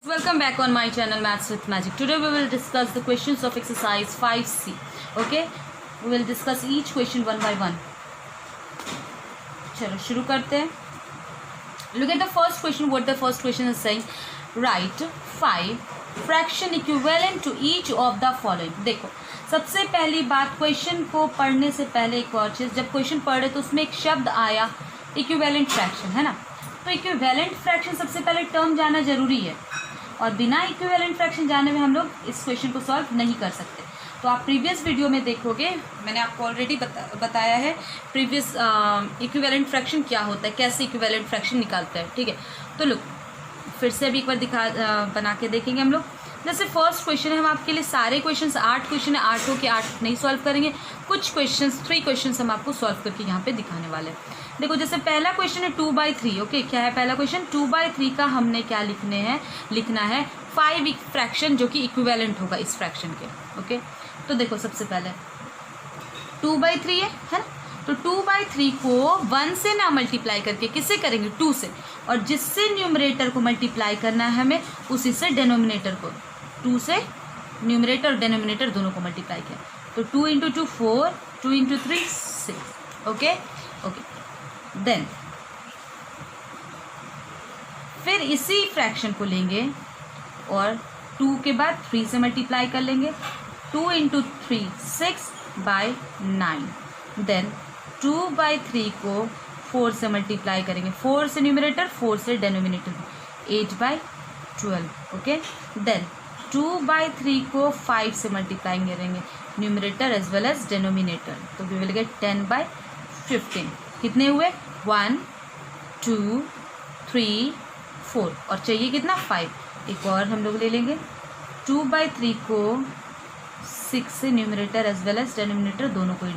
Welcome back on my channel Maths with Magic. Today we will discuss the questions of exercise 5C. Okay, we will discuss each question one by one. चलो शुरू करते हैं. Look at the first question. What the first question is saying? Write 5 fraction equivalent to each of the following. देखो सबसे पहली बात, question को पढ़ने से पहले एक और चीज़, जब क्वेश्चन पढ़े तो उसमें एक शब्द आया इक्विवेलेंट फ्रैक्शन, है ना. तो इक्विवेलेंट फ्रैक्शन सबसे पहले टर्म जाना जरूरी है, और बिना इक्विवेलेंट फ्रैक्शन जाने में हम लोग इस क्वेश्चन को सॉल्व नहीं कर सकते. तो आप प्रीवियस वीडियो में देखोगे, मैंने आपको ऑलरेडी बताया है प्रीवियस इक्विवेलेंट फ्रैक्शन क्या होता है, कैसे इक्विवेलेंट फ्रैक्शन निकालते हैं. ठीक है, तो लुक फिर से अभी एक बार बना के देखेंगे हम लोग. जैसे फर्स्ट क्वेश्चन है, हम आपके लिए सारे क्वेश्चंस 8 क्वेश्चन है, 8 के 8 नहीं सॉल्व करेंगे, कुछ क्वेश्चंस 3 क्वेश्चंस हम आपको सॉल्व करके यहाँ पे दिखाने वाले हैं. देखो जैसे पहला क्वेश्चन है 2/3. ओके, क्या है पहला क्वेश्चन? 2/3 का हमने क्या लिखना है 5 फ्रैक्शन जो कि इक्विवेलेंट होगा इस फ्रैक्शन के. ओके, तो देखो सबसे पहले 2/3 है ना. तो 2/3 को 1 से ना मल्टीप्लाई करके किससे करेंगे? 2 से, और जिससे न्यूमरेटर को मल्टीप्लाई करना है हमें उसी से डेनोमिनेटर को. 2 से न्यूमरेटर और डेनोमिनेटर दोनों को मल्टीप्लाई किया, तो 2 × 2 4, 2 × 3 6. ओके ओके, देन फिर इसी फ्रैक्शन को लेंगे और 2 के बाद 3 से मल्टीप्लाई कर लेंगे. 2 × 3 6/9. देन 2/3 को 4 से मल्टीप्लाई करेंगे, 4 से न्यूमरेटर 4 से डेनोमिनेटर 8/12. ओके, देन 2/3 को 5 से मल्टीप्लाई करेंगे, numerator as well as denominator, तो वी विल गेट 10/15. कितने हुए? 1 2 3 4, और चाहिए कितना? 5. एक और हम लोग ले लेंगे. 2/3 को 6 से numerator as well as denominator दोनों को ही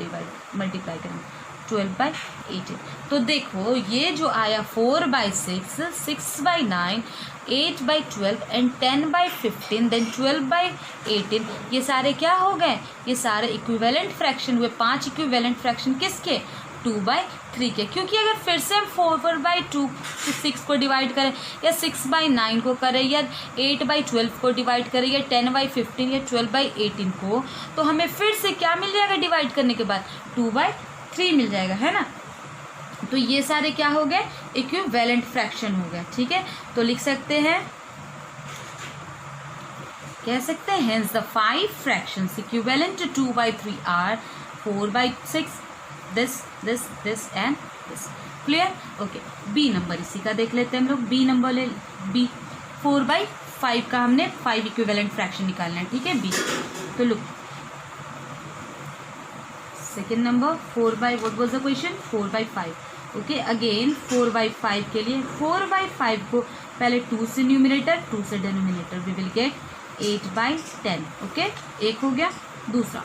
मल्टीप्लाई करेंगे, 12/18. तो देखो ये जो आया 4/6, 6/9, 8/12 एंड 10/15, देन 12/18, ये सारे क्या हो गए? ये सारे इक्विवेलेंट फ्रैक्शन हुए. 5 इक्विवेलेंट फ्रैक्शन किसके? 2/3 के. क्योंकि अगर फिर से हम 4/2 से 6 को डिवाइड करें, या 6/9 को करें, या 8/12 को डिवाइड करें, या 10/15 या 12/18 को, तो हमें फिर से क्या मिल जाएगा डिवाइड करने के बाद? 2/3 मिल जाएगा, है ना. तो ये सारे क्या हो गए? इक्विवेलेंट फ्रैक्शन हो गए. ठीक है, तो लिख सकते हैं, कह सकते हैं hence the 5 fractions equivalent to 2/3 are 4/6, this and this. Clear? Okay, B number इसी का देख लेते हैं हम लोग. बी नंबर ले, बी 4/5 का हमने 5 इक्विवेलेंट फ्रैक्शन निकालना है. ठीक है, बी. तो look second number 4/what was the question? 4/5. Okay, again 4/5 के लिए 4/5 को पहले 2 से न्यूमरेटर 2 से denominator, we will get 8/10. Okay, एक हो गया. दूसरा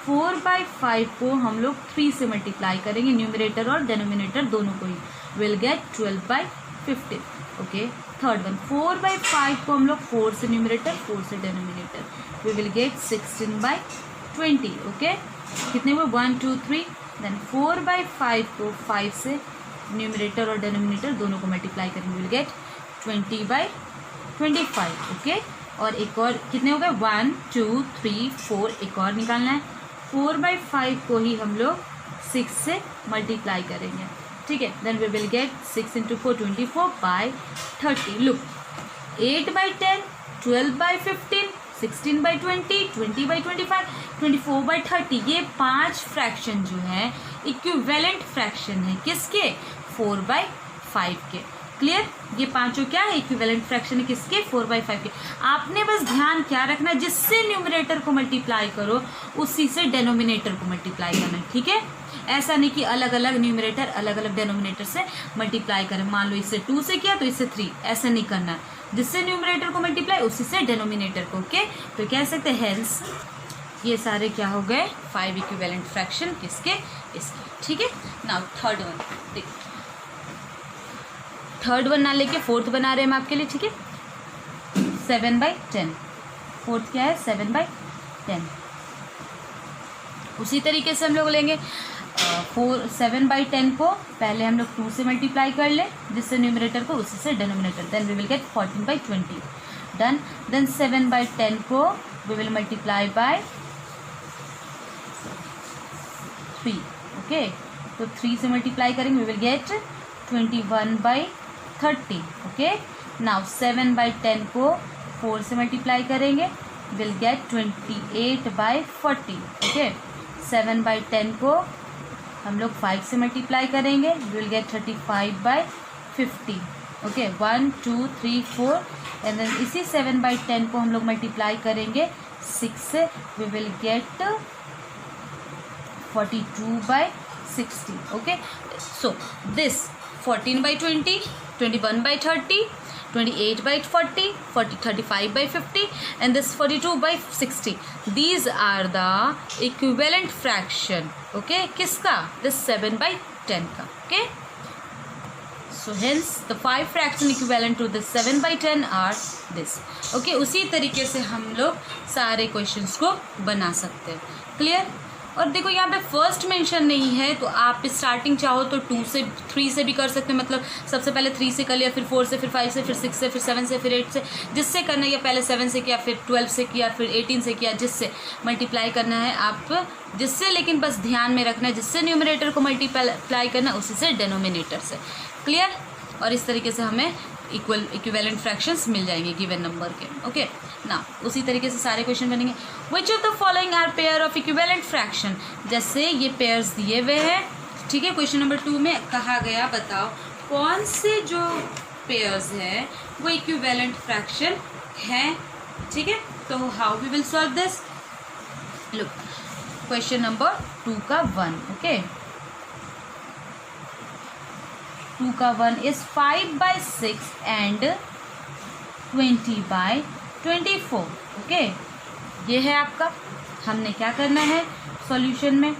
4/5 को हम लोग 3 से मल्टीप्लाई करेंगे, न्यूमरेटर और डेनोमिनेटर दोनों को ही, will get 12/15. Okay, third one 4/5 को हम लोग 4 से न्यूमरेटर 4 से denominator, we will get 16/20. Okay, कितने हुए? 1 2 3. देन 4/5 को 5 से न्यूमरेटर और डेनोमिनेटर दोनों को मल्टीप्लाई करेंगे, विल गेट 20/25. ओके, और एक और कितने हो गए? 1 2 3 4. एक और निकालना है. 4/5 को ही हम लोग 6 से मल्टीप्लाई करेंगे. ठीक है, then we will get 6 × 4 24/30. Look 8/10, 12/15, 16/20, 20/25, 24/30. ये 5 फ्रैक्शन जो है इक्विवेलेंट फ्रैक्शन है किसके? 4/5 के. क्लियर? ये पांचों क्या है? इक्विवेलेंट फ्रैक्शन है किसके? 4/5 के. आपने बस ध्यान क्या रखना, जिससे न्यूमरेटर को मल्टीप्लाई करो उसी से डेनोमिनेटर को मल्टीप्लाई करना है. ठीक है, ऐसा नहीं कि अलग अलग न्यूमरेटर अलग अलग डेनोमिनेटर से मल्टीप्लाई करें. मान लो इससे 2 से किया तो इससे 3, ऐसा नहीं करना है. जिससे न्यूमरेटर को मल्टीप्लाई उसी से डेनोमिनेटर को. ओके, तो कह सकते हैं हेंस ये सारे क्या हो गए? 5 इक्विवेलेंट फ्रैक्शन किसके? इसके. ठीक है, नाउ थर्ड वन देखिए. थर्ड वन ना लेके फोर्थ बना रहे हैं हम आपके लिए. ठीक है, 7/10. फोर्थ क्या है? 7/10. उसी तरीके से हम लोग लेंगे 7/10 को पहले हम लोग 2 से मल्टीप्लाई कर ले, जिससे न्यूमरेटर को उसी से denominator, then we will get 14/20. Done. Then 7/10 को we will multiply by 3, okay. तो 3 से मल्टीप्लाई करेंगे, we will get 21/30, okay. Now 7/10 को 4 से मल्टीप्लाई करेंगे, विल गेट 28/40, ओके। 7/10 को हम लोग 5 से मल्टीप्लाई करेंगे, will get 35/50, okay. 1 2 3 4 and then इसी 7/10 को हम लोग मल्टीप्लाई करेंगे 6 से, we will get 42/60, okay. So this 14/20, 21/30, 28/40, 35/50 and this 42/60. These are the equivalent fraction, okay. किसका? this 7/10 का, okay. So hence the 5 fraction equivalent to this 7/10 are this, okay. उसी तरीके से हम लोग सारे क्वेश्चंस को बना सकते हैं, क्लियर। और देखो यहाँ पे फर्स्ट मेंशन नहीं है, तो आप स्टार्टिंग चाहो तो 2 से 3 से भी कर सकते हैं, मतलब सबसे पहले 3 से कर लिया, फिर 4 से, फिर 5 से, फिर 6 से, फिर 7 से, फिर 8 से, जिससे करना है, या पहले 7 से किया, फिर 12 से किया, फिर 18 से किया, जिससे मल्टीप्लाई करना है आप, जिससे लेकिन बस ध्यान में रखना है, जिससे न्यूमरेटर को मल्टीप्लाई करना है उसी से डेनोमिनेटर से, क्लियर। और इस तरीके से हमें इक्विवेलेंट फ्रैक्शंस मिल जाएंगे गिवन नंबर के, ओके ना। उसी तरीके से सारे क्वेश्चन बनेंगे। Which of the following are pair of equivalent fraction, जैसे ये पेयर्स दिए हुए हैं, ठीक है। क्वेश्चन नंबर 2 में कहा गया बताओ कौन से जो पेयर्स है वो इक्विवेलेंट फ्रैक्शन है, ठीक है। तो how we will solve this, look question number 2 का 1, ओके। 2 का 1 इज 5/6 एंड 20/24, ओके। ये है आपका, हमने क्या करना है सॉल्यूशन में,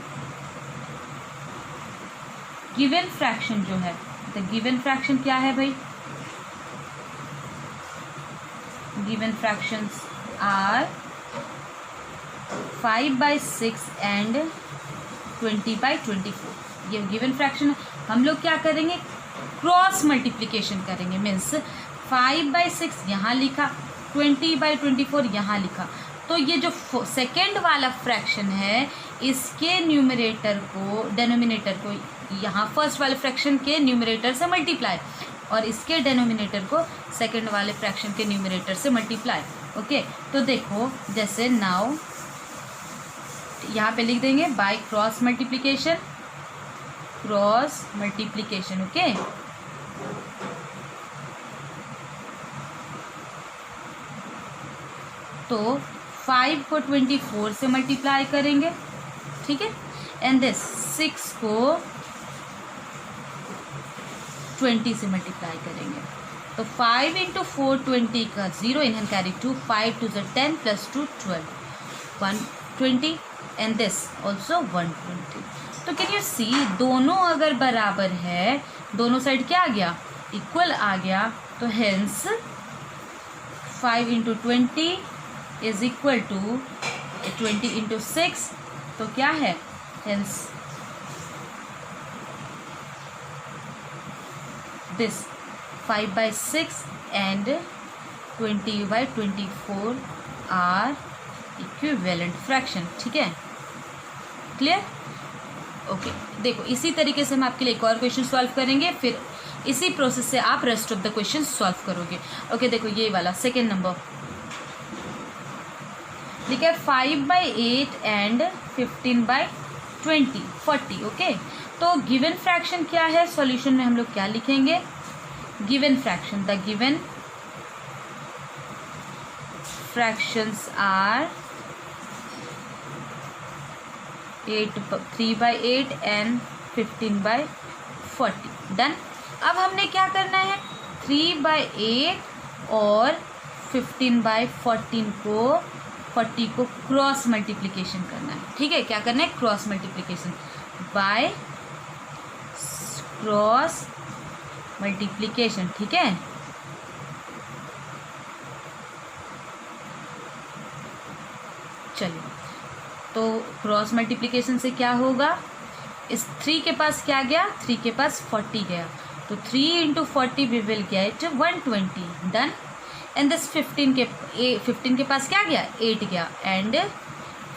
गिवन फ्रैक्शन जो है, तो गिवन फ्रैक्शन क्या है भाई, गिवन फ्रैक्शंस आर 5/6 एंड 20/24, ये गिवन फ्रैक्शन है। हम लोग क्या करेंगे, क्रॉस मल्टीप्लिकेशन करेंगे, मीन्स 5/6 यहाँ लिखा, 20/24 यहाँ लिखा, तो ये जो सेकेंड वाला फ्रैक्शन है इसके न्यूमरेटर को, डेनोमिनेटर को यहाँ फर्स्ट वाले फ्रैक्शन के न्यूमरेटर से मल्टीप्लाई, और इसके डेनोमिनेटर को सेकेंड वाले फ्रैक्शन के न्यूमरेटर से मल्टीप्लाई, ओके। तो देखो जैसे नाउ यहाँ पे लिख देंगे by cross multiplication, cross multiplication, okay. तो 5 को 24 से मल्टीप्लाई करेंगे, ठीक है, एंड दिस 6 को 20 से मल्टीप्लाई करेंगे, तो 5 × 4 20 का 0 in hand carry 2, 5 2 10 + 2 12, 120 and this also 120। तो कैन यू सी दोनों अगर बराबर है, दोनों साइड क्या आ गया, इक्वल आ गया, तो हेंस 5 × 20 इज इक्वल टू 20 × 6, तो क्या है, hence this 5/6 and 20/24 are equivalent fraction, ठीक है, क्लियर, ओके। देखो इसी तरीके से हम आपके लिए एक और क्वेश्चन सॉल्व करेंगे, फिर इसी प्रोसेस से आप rest of the question solve करोगे, ओके। देखो ये वाला सेकेंड नंबर लिखा है 5/8 एंड 15/20 40, ओके। तो गिवन फ्रैक्शन क्या है, सॉल्यूशन में हम लोग क्या लिखेंगे, given fraction, the given fractions are 3/8 and 15/40, done. अब हमने क्या करना है, 3/8 और 15/14 को 40 को क्रॉस मल्टीप्लिकेशन करना है, ठीक है। क्या करना है, cross multiplication by cross multiplication, ठीक है। चलिए, तो क्रॉस मल्टीप्लिकेशन से क्या होगा, इस 3 के पास क्या गया, 3 के पास 40 गया, तो 3 × 40 we will get 120, done. And this 15 के पास क्या गया, 8 गया, एंड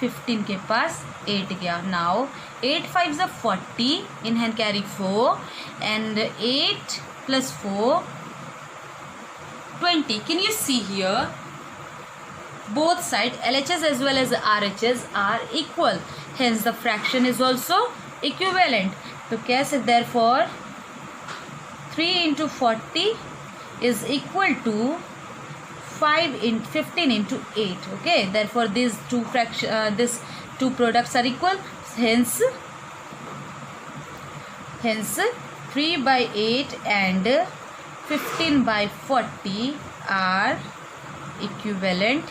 15 के पास 8 गया. Now 8 5s are 40, in hand carry 4, and 8 plus 4 20. Can you see here? Both sides LHS as well as RHS are equal, hence the fraction is also equivalent. तो कैसे, therefore 3 into 40 is equal to 15 into 8. Okay, therefore these two products are equal, hence 3 by 8 and 15 by 40 are equivalent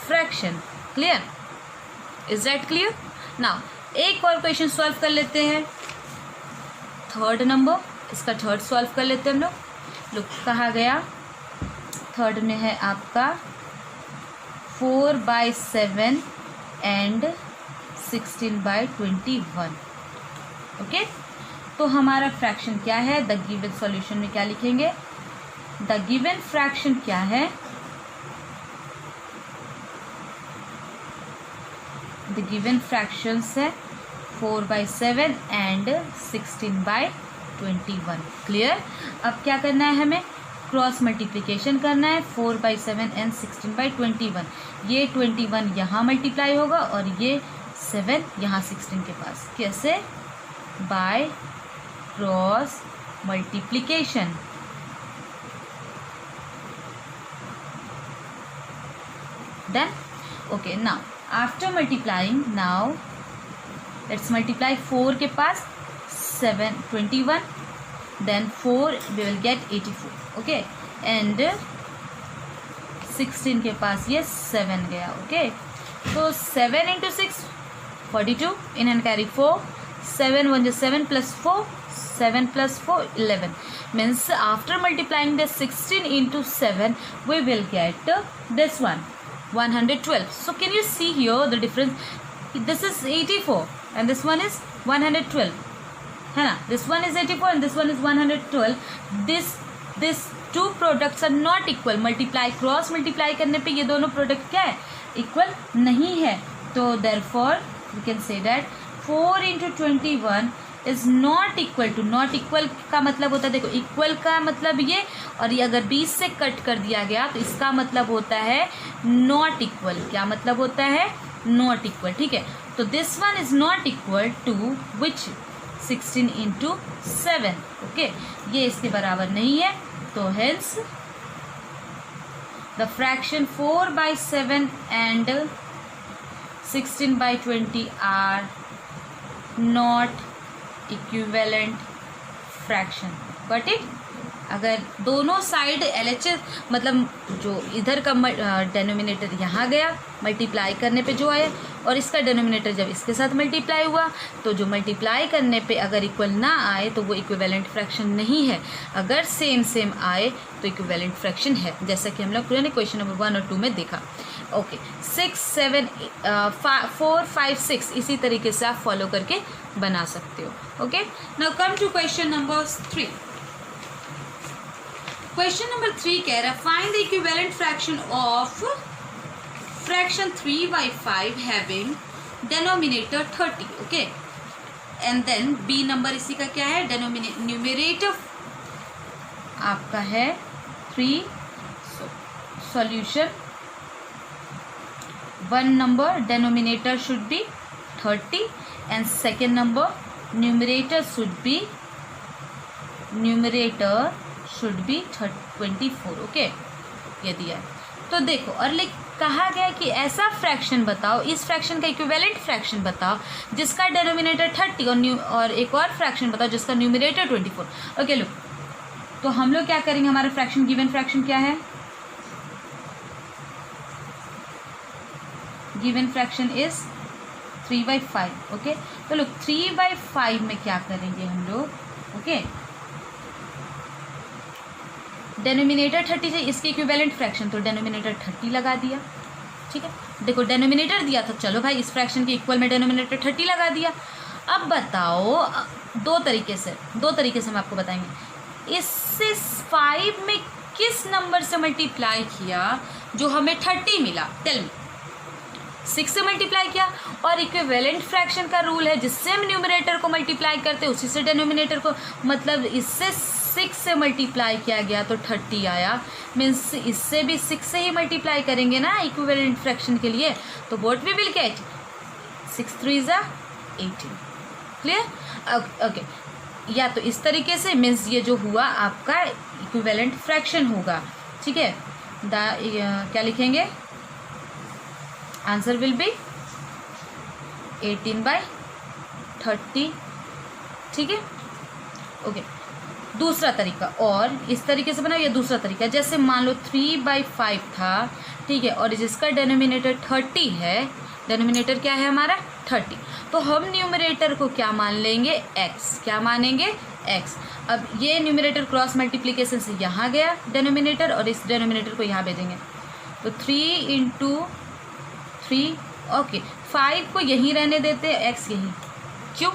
fraction. Clear? Is that clear? Now एक और question solve कर लेते हैं. Third number, इसका third solve कर लेते हैं हम लोग. लुक कहा गया, थर्ड में है आपका 4/7 एंड 16/21. ओके, तो हमारा फ्रैक्शन क्या है, द गिवन सॉल्यूशन में क्या लिखेंगे, द गिवन फ्रैक्शन क्या है, द गिवन फ्रैक्शंस है 4/7 एंड 16/21. क्लियर? अब क्या करना है, हमें क्रॉस मल्टीप्लिकेशन करना है. 4/7 एंड 16/21. ये 21 यहाँ मल्टीप्लाई होगा और ये 7 यहाँ 16 के पास. कैसे? By cross multiplication. Done? Okay, now after multiplying, now let's multiply 4 के पास 7 21, then 4 we will get 84. Okay, and 16 के पास ये 7 गया. ओके, तो 7 into 6 42, in and carry 4, 7 1 is 7 plus 4, 7 plus 4 11. Means after multiplying the 16 into 7 we will get this one 112. So can you see here the difference? This is 84 and this one is 112, है ना. This one is 84 and this one is 112. This two products are not equal. Multiply, cross multiply करने पे ये दोनों product क्या है, equal नहीं है. तो therefore we can say that 4 into 21 is not equal to. Not equal का मतलब होता है, देखो इक्वल का मतलब ये, और ये अगर 20 से कट कर दिया गया तो इसका मतलब होता है नॉट इक्वल. क्या मतलब होता है, नॉट इक्वल. ठीक है, तो this one is not equal to which 16 into 7. Okay, ये इसके बराबर नहीं है. तो hence the fraction 4/7 and 16/20 are not equivalent fraction. Got it? अगर दोनों साइड LHS मतलब जो इधर का डेनोमिनेटर यहाँ गया मल्टीप्लाई करने पे जो आया, और इसका डेनोमिनेटर जब इसके साथ मल्टीप्लाई हुआ, तो जो मल्टीप्लाई करने पे अगर इक्वल ना आए तो वो इक्विवेलेंट फ्रैक्शन नहीं है. अगर सेम आए तो इक्विवेलेंट फ्रैक्शन है, जैसा कि हम लोग पुराने क्वेश्चन नंबर 1 और 2 में देखा. ओके, 6 7 4 5 6 इसी तरीके से आप फॉलो करके बना सकते हो. Okay, now come to question number 3. Question number 3 कह रहा है find the equivalent fraction of fraction 3/5 having denominator 30. Okay, and then B number इसी का क्या है, न्यूमरेटर आपका है 3. Solution 1 number denominator should be 30 and second number numerator should be 24. Okay, ये दिया है. तो देखो, और कहा गया कि ऐसा फ्रैक्शन बताओ, इस फ्रैक्शन का इक्विवेलेंट फ्रैक्शन बताओ जिसका डेनोमिनेटर 30 और एक और फ्रैक्शन बताओ जिसका न्यूमरेटर 24. ओके, लो, तो हम लोग क्या करेंगे, हमारा फ्रैक्शन गिवन फ्रैक्शन क्या है, गिवन फ्रैक्शन इज 3/5. ओके, तो लोग 3/5 में क्या करेंगे हम लोग. ओके, डेनोमिनेटर 30 से इसके इक्विवेलेंट फ्रैक्शन, तो डेनोमिनेटर 30 लगा दिया. ठीक है, देखो डेनोमिनेटर दिया था, चलो भाई इस फ्रैक्शन के इक्वल में डेनोमिनेटर 30 लगा दिया. अब बताओ, दो तरीके से हम आपको बताएंगे, इससे 5 में किस नंबर से मल्टीप्लाई किया जो हमें 30 मिला? Tell me. 6 से मल्टीप्लाई किया, और इक्विवेलेंट फ्रैक्शन का रूल है जिससे हम न्यूमरेटर को मल्टीप्लाई करते हैं उसी से डिनोमिनेटर को, मतलब इससे 6 से मल्टीप्लाई किया गया तो 30 आया, मीन्स इससे भी 6 से ही मल्टीप्लाई करेंगे ना इक्विवेलेंट फ्रैक्शन के लिए, तो what we will get 6 3 18। Clear? Okay, या तो इस तरीके से, मीन्स ये जो हुआ आपका इक्विवेलेंट फ्रैक्शन होगा। ठीक है, क्या लिखेंगे? Answer will be 18/30। ठीक है, ओके। दूसरा तरीका, और इस तरीके से बनाओ, ये दूसरा तरीका, जैसे मान लो 3/5 था, ठीक है, और जिसका डेनोमिनेटर 30 है, डेनोमिनेटर क्या है हमारा 30, तो हम न्यूमरेटर को क्या मान लेंगे? x। क्या मानेंगे? x। अब ये न्यूमरेटर क्रॉस मल्टीप्लिकेशन से यहाँ गया डेनोमिनेटर, और इस डेनोमिनेटर को यहाँ भेजेंगे, तो 3 × 3, ओके। 5 को यहीं रहने देते हैं, x यहीं, क्यों?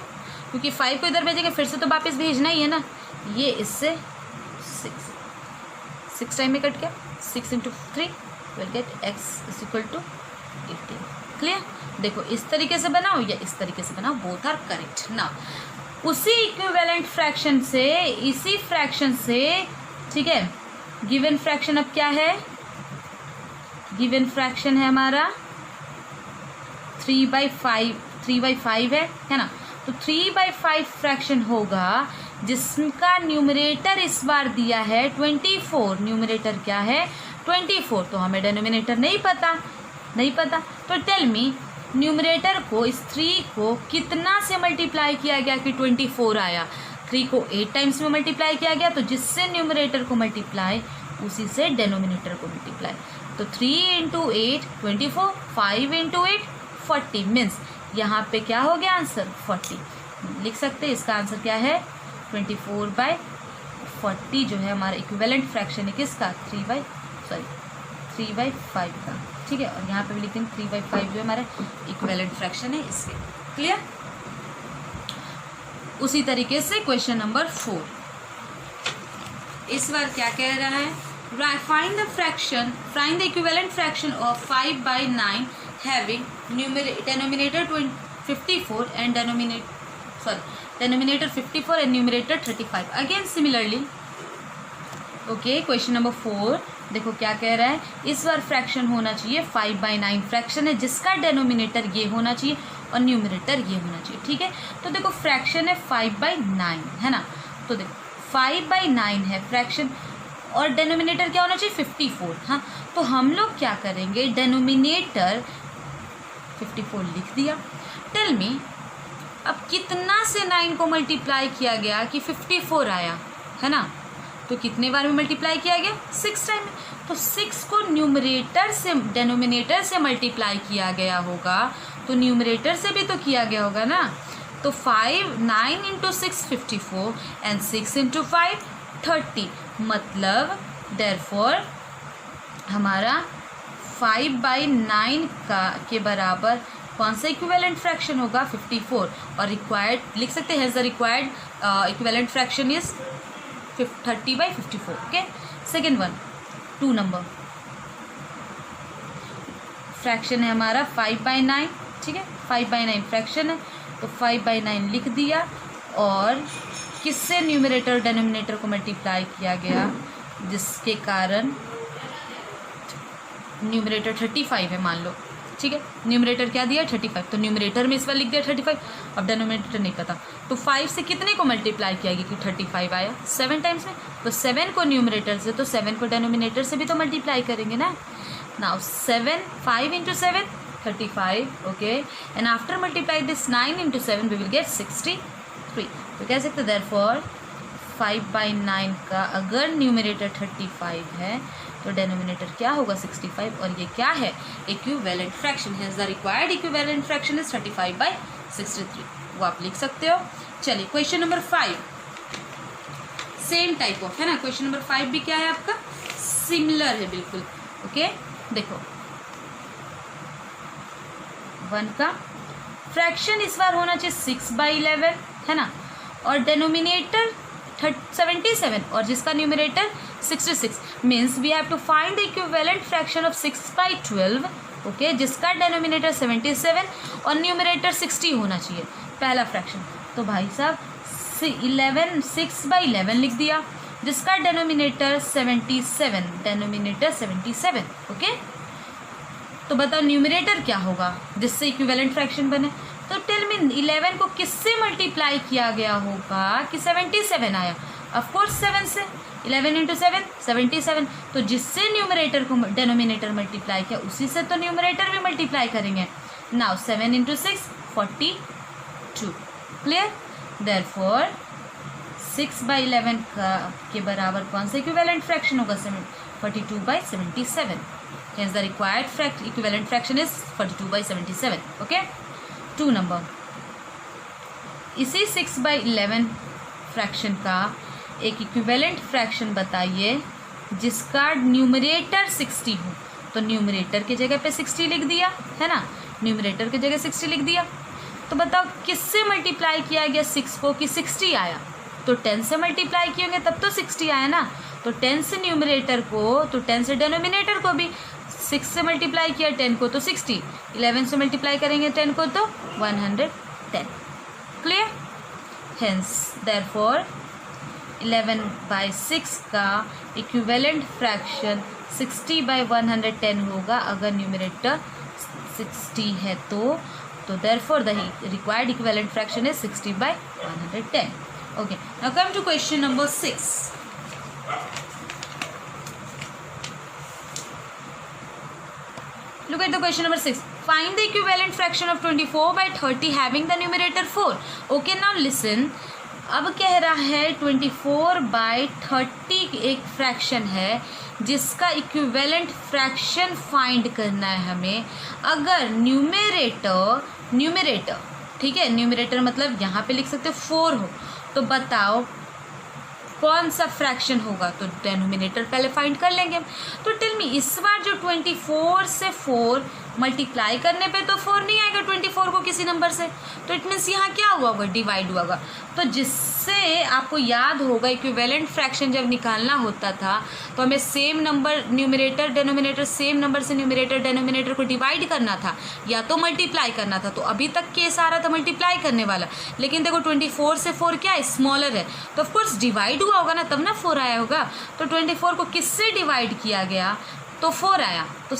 क्योंकि 5 को इधर भेजेंगे फिर से तो वापस भेजना ही है ना, ये इससे 6 टाइम में कट गया, 6 × 3 विल गेट x = 18। क्लियर? देखो इस तरीके से बनाओ या इस तरीके से बनाओ, बोथ आर करेक्ट ना। उसी इक्विवेलेंट फ्रैक्शन से, इसी फ्रैक्शन से, ठीक है, गिवन फ्रैक्शन अब क्या है? गिवन फ्रैक्शन है हमारा 3/5 है ना, तो 3/5 फ्रैक्शन होगा जिसका न्यूमरेटर इस बार दिया है 24। न्यूमरेटर क्या है? 24। तो हमें डेनोमिनेटर नहीं पता, तो टेल मी न्यूमरेटर को, इस 3 को कितना से मल्टीप्लाई किया गया कि 24 आया? 3 को 8 टाइम्स में मल्टीप्लाई किया गया, तो जिससे न्यूमरेटर को मल्टीप्लाई उसी से डेनोमिनेटर को मल्टीप्लाई, तो 3 × 8 24, 5 × 8 40, मीन्स यहाँ पे क्या हो गया आंसर? 40 लिख सकते हैं। इसका आंसर क्या है? 24/40 जो है हमारा इक्विवेलेंट फ्रैक्शन है किसका? 3/5 का। ठीक है, और यहाँ पे भी लिखते हैं 3/5 जो हमारा इक्विवेलेंट फ्रैक्शन है इसके। क्लियर? उसी तरीके से क्वेश्चन नंबर 4 इस बार क्या कह रहा है? Find the equivalent fraction of 5/9 having denominator 54 and denominator 54 and numerator 35. Again similarly, okay, question number 4 देखो क्या कह रहा है? इस बार फ्रैक्शन होना चाहिए 5/9 फ्रैक्शन है जिसका डेनोमिनेटर ये होना चाहिए और न्यूमरेटर ये होना चाहिए। ठीक है, तो देखो फ्रैक्शन है 5/9 है ना, तो देखो 5/9 है फ्रैक्शन और डेनोमिनेटर क्या होना चाहिए? 54। हाँ, तो हम लोग क्या करेंगे? डेनोमिनेटर 54 लिख दिया। टेल मी अब कितना से 9 को मल्टीप्लाई किया गया कि 54 आया, है ना, तो कितने बार में मल्टीप्लाई किया गया? 6 टाइम में। तो 6 को न्यूमरेटर से, डेनोमिनेटर से मल्टीप्लाई किया गया होगा, तो न्यूमरेटर से भी तो किया गया होगा ना, तो 9 × 6 54 एंड 6 × 5 30, मतलब देयरफॉर हमारा 5/9 के बराबर कौन सा इक्विवेलेंट फ्रैक्शन होगा? 54, और रिक्वायर्ड लिख सकते हैं, the required equivalent fraction is 30/54। Okay, second one 2 number fraction है हमारा 5/9। ठीक है, 5/9 फ्रैक्शन है, तो 5/9 लिख दिया, और किससे न्यूमरेटर डेनोमिनेटर को मल्टीप्लाई किया गया जिसके कारण न्यूमरेटर 35 है मान लो। ठीक है, न्यूमरेटर क्या दिया? 35, तो न्यूमरेटर में इस बार लिख दिया 35। अब डेनोमिनेटर नहीं पता, तो 5 से कितने को मल्टीप्लाई किया गया कि 35 आया? 7 टाइम्स में, तो 7 को न्यूमरेटर से, तो 7 को डेनोमिनेटर से भी तो मल्टीप्लाई करेंगे ना। Now 5 × 7 35, okay, and after multiply this 9 × 7 we will get 63। तो कह सकते देयरफॉर 5/9 का अगर न्यूमरेटर 35 है तो डेनोमिनेटर क्या होगा? 65, और ये क्या है? इक्विवेलेंट फ्रैक्शन है। The required equivalent fraction is 35/63, वो आप लिख सकते हो। चलिए question number 5 same type of है ना। क्वेश्चन नंबर 5 भी क्या है आपका? सिमिलर है बिल्कुल। ओके, देखो 1 का फ्रैक्शन इस बार होना चाहिए 6/11 है ना, और डेनोमिनेटर 77 और जिसका numerator 66, means we have to find the equivalent fraction of 6/12, okay, जिसका डेनोमिनेटर 77 और न्यूमरेटर 60 होना चाहिए, पहला फ्रैक्शन। तो भाई साहब 6/11 लिख दिया, जिसका डेनोमिनेटर 77, डेनोमिनेटर 77, ओके। तो बताओ न्यूमरेटर क्या होगा जिससे इक्विवेलेंट फ्रैक्शन बने। तो टेल मी 11 को किससे मल्टीप्लाई किया गया होगा कि 77 आया। ऑफ कोर्स 7 से, 11 इंटू 7 77। तो जिससे न्यूमरेटर को डेनोमिनेटर मल्टीप्लाई किया उसी से तो न्यूमरेटर भी मल्टीप्लाई करेंगे। Now 7 into 6 42, clear. देयरफॉर 6/11 के बराबर कौन सा इक्विवेलेंट फ्रैक्शन होगा, 42/77। Hence the required equivalent fraction is 42/77, okay। 2 number, इसी 6/11 फ्रैक्शन का एक इक्विवेलेंट फ्रैक्शन बताइए जिसका न्यूमरेटर 60 हो। तो न्यूमरेटर की जगह पे 60 लिख दिया है ना, न्यूमरेटर की जगह 60 लिख दिया। तो बताओ किससे मल्टीप्लाई किया गया 6 को कि 60 आया। तो 10 से मल्टीप्लाई किए तब तो 60 आया ना। तो 10 से न्यूमरेटर को, तो 10 से डेनोमिनेटर को भी 6 से मल्टीप्लाई किया 10 को तो 60, 11 से मल्टीप्लाई करेंगे 10 को तो 110, क्लियर। हेंस देयरफॉर 11/6 का इक्विवेलेंट फ्रैक्शन 60/110 होगा अगर न्यूमरेटर 60 है तो therefore the required equivalent fraction is 60/110, okay. Now come to question number 6। Look at the question number 6. Find the equivalent fraction of 24/30 having the numerator 4. Okay, now listen. अब कह रहा है 24/30 एक fraction है जिसका इक्विवेलेंट फ्रैक्शन फाइंड करना है हमें। अगर न्यूमरेटर ठीक है, न्यूमरेटर मतलब यहाँ पे लिख सकते हो 4 हो, तो बताओ कौन सा फ्रैक्शन होगा। तो डेनोमिनेटर पहले फाइंड कर लेंगे हम। तो टेल मी इस बार जो 24 से 4 मल्टीप्लाई करने पे तो 4 नहीं आएगा 24 को किसी नंबर से, तो इट मीन्स यहाँ क्या हुआ होगा, डिवाइड हुआ होगा। तो जिससे आपको याद होगा इक्विवेलेंट फ्रैक्शन जब निकालना होता था तो हमें same number numerator denominator same number से न्यूमरेटर डेनोमिनेटर को डिवाइड करना था या तो मल्टीप्लाई करना था। तो अभी तक केस आ रहा था मल्टीप्लाई करने वाला, लेकिन देखो 24 से 4 क्या है, स्मॉलर है, तो ऑफकोर्स डिवाइड हुआ होगा ना, तब ना 4 आया होगा। तो 24 को किससे डिवाइड किया गया तो 4 आया। तो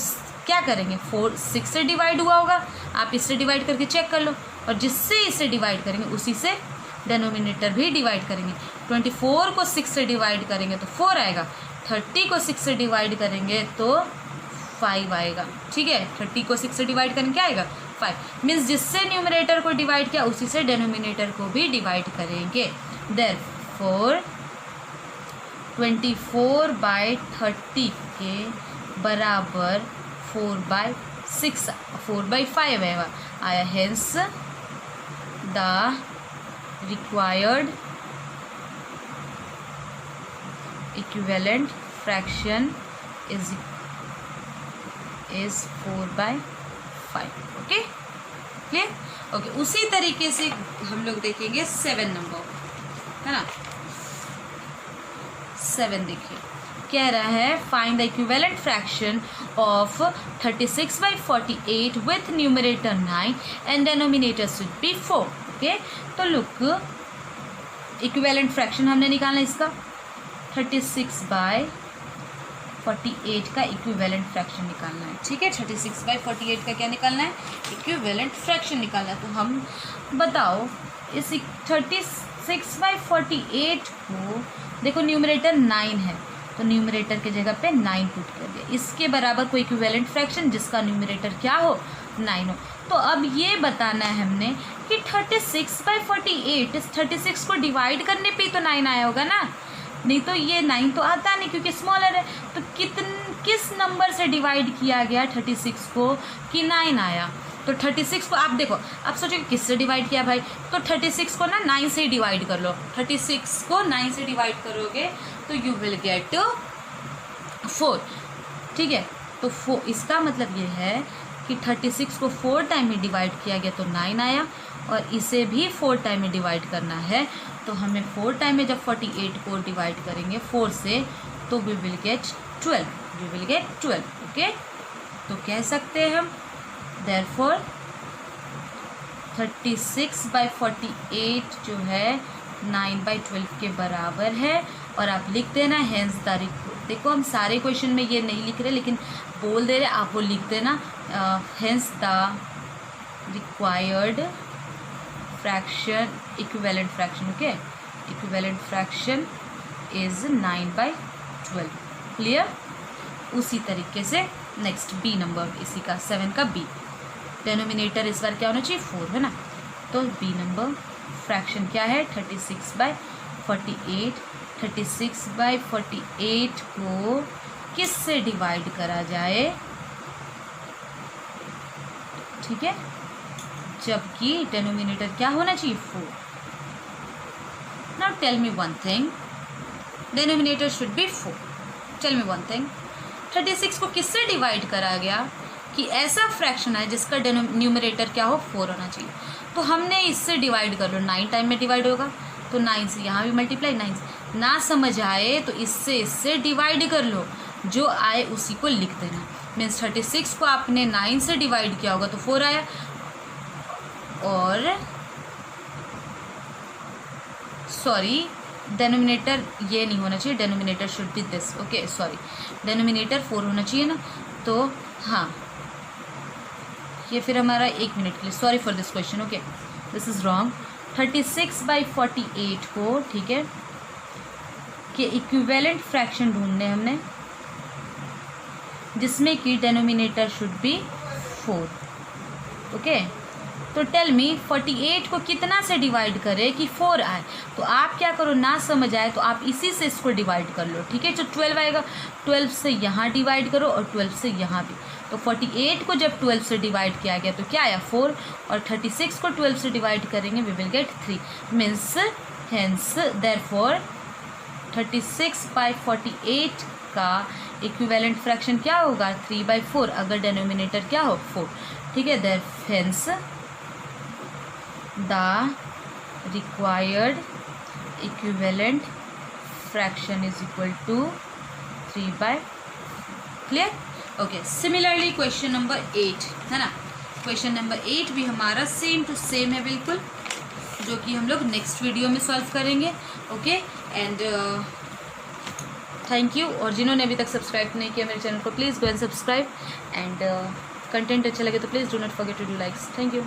क्या करेंगे, 4 6 से डिवाइड हुआ होगा, आप इससे डिवाइड करके चेक कर लो, और जिससे इसे डिवाइड करेंगे उसी से डेनोमिनेटर भी डिवाइड करेंगे। 24 को 6 से डिवाइड करेंगे तो 4 आएगा, 30 को 6 से डिवाइड करेंगे तो 5 आएगा, ठीक है। 30 को 6 से डिवाइड करेंगे क्या आएगा 5, मीन्स जिससे न्यूमरेटर को डिवाइड किया उसी से डेनोमिनेटर को भी डिवाइड करेंगे। देयरफॉर 24/30 के बराबर 4/5 आया। Hence the required equivalent fraction is 4/5, okay clear, okay. उसी तरीके से हम लोग देखेंगे 7 नंबर, है ना। 7 देखिए, कह रहा है find the equivalent fraction of 36/48 with numerator 9 and denominator should be 4, okay. तो लुक इक्विवेलेंट फ्रैक्शन हमने निकालना है इसका 36/48 का इक्विवेलेंट फ्रैक्शन निकालना है, ठीक है। 36/48 का क्या निकालना है, इक्विवेलेंट फ्रैक्शन निकालना है। तो हम बताओ इस 36/48 को देखो न्यूमरेटर 9 है तो न्यूमरेटर की जगह पे 9 पुट कर दिया, इसके बराबर कोई इक्विवेलेंट फ्रैक्शन जिसका न्यूमरेटर क्या हो 9 हो। तो अब ये बताना है हमने कि 36/48 इस 36 को डिवाइड करने पे तो 9 आया होगा ना, नहीं तो ये 9 तो आता नहीं क्योंकि स्मॉलर है। तो किस नंबर से डिवाइड किया गया 36 को कि 9 आया। तो 36 को आप देखो, आप सोचोगे किससे डिवाइड किया भाई, तो 36 को ना 9 से डिवाइड कर लो। 36 को 9 से डिवाइड करोगे तो यू विल गेट 4, ठीक है। तो 4 इसका मतलब ये है कि 36 को 4 टाइम में डिवाइड किया गया तो 9 आया, और इसे भी 4 टाइम में डिवाइड करना है तो हमें 4 टाइम में जब 48 को डिवाइड करेंगे 4 से तो we will get 12, we will get 12. Okay, तो कह सकते हैं हम therefore 36/48 जो है 9/12 के बराबर है। और आप लिख देना हेंस द, देखो हम सारे क्वेश्चन में ये नहीं लिख रहे लेकिन बोल दे रहे, आप वो लिख देना hence the required fraction, equivalent fraction, okay, equivalent fraction is 9/12। Clear. उसी तरीके से नेक्स्ट बी नंबर, इसी का 7 का बी, डेनोमिनेटर इस बार क्या होना चाहिए 4 है ना, तो बी नंबर फ्रैक्शन क्या है 36/48। 36/48 को किस से डिवाइड करा जाए, ठीक है, जबकि डेनोमिनेटर क्या होना चाहिए 4। Now tell me one thing, denominator should be 4। Tell me one thing, 36 को किससे डिवाइड करा गया कि ऐसा फ्रैक्शन है जिसका न्यूमरेटर क्या हो 4 होना चाहिए। तो हमने इससे डिवाइड कर लो, 9 टाइम में डिवाइड होगा तो 9 से यहाँ भी मल्टीप्लाई, 9 से ना समझ आए तो इससे डिवाइड कर लो, जो आए उसी को लिख देना। मीन्स 36 को आपने 9 से डिवाइड किया होगा तो 4 आया, और सॉरी डेनोमिनेटर ये नहीं होना चाहिए, denominator should B this, okay sorry, denominator 4 होना चाहिए ना, तो हाँ ये फिर हमारा 1 मिनट के लिए, sorry for this question, okay this is wrong. 36/48 को, ठीक है, कि इक्विवेलेंट फ्रैक्शन ढूंढने हमने जिसमें कि डेनोमिनेटर शुड बी 4, ओके। तो टेल मी 48 को कितना से डिवाइड करें कि 4 आए। तो आप क्या करो, ना समझ आए तो आप इसी से इसको डिवाइड कर लो, ठीक है। जो 12 आएगा 12 से यहाँ डिवाइड करो और 12 से यहाँ भी। तो 48 को जब 12 से डिवाइड किया गया तो क्या आया 4, और 36 को 12 से डिवाइड करेंगे we will get 3। Means hence therefore 36/48 का इक्विवेलेंट फ्रैक्शन क्या होगा 3/4, अगर डेनोमिनेटर क्या हो 4, ठीक है। There hence the required equivalent fraction is equal to 3/4। Clear, okay. Similarly question number 8 है ना, क्वेश्चन नंबर 8 भी हमारा सेम टू सेम है बिल्कुल, जो कि हम लोग नेक्स्ट वीडियो में सॉल्व करेंगे, ओके। एंड थैंक यू, और जिन्होंने अभी तक सब्सक्राइब नहीं किया मेरे चैनल को please go and subscribe, and content अच्छा लगे तो please do not forget to do likes. Thank you.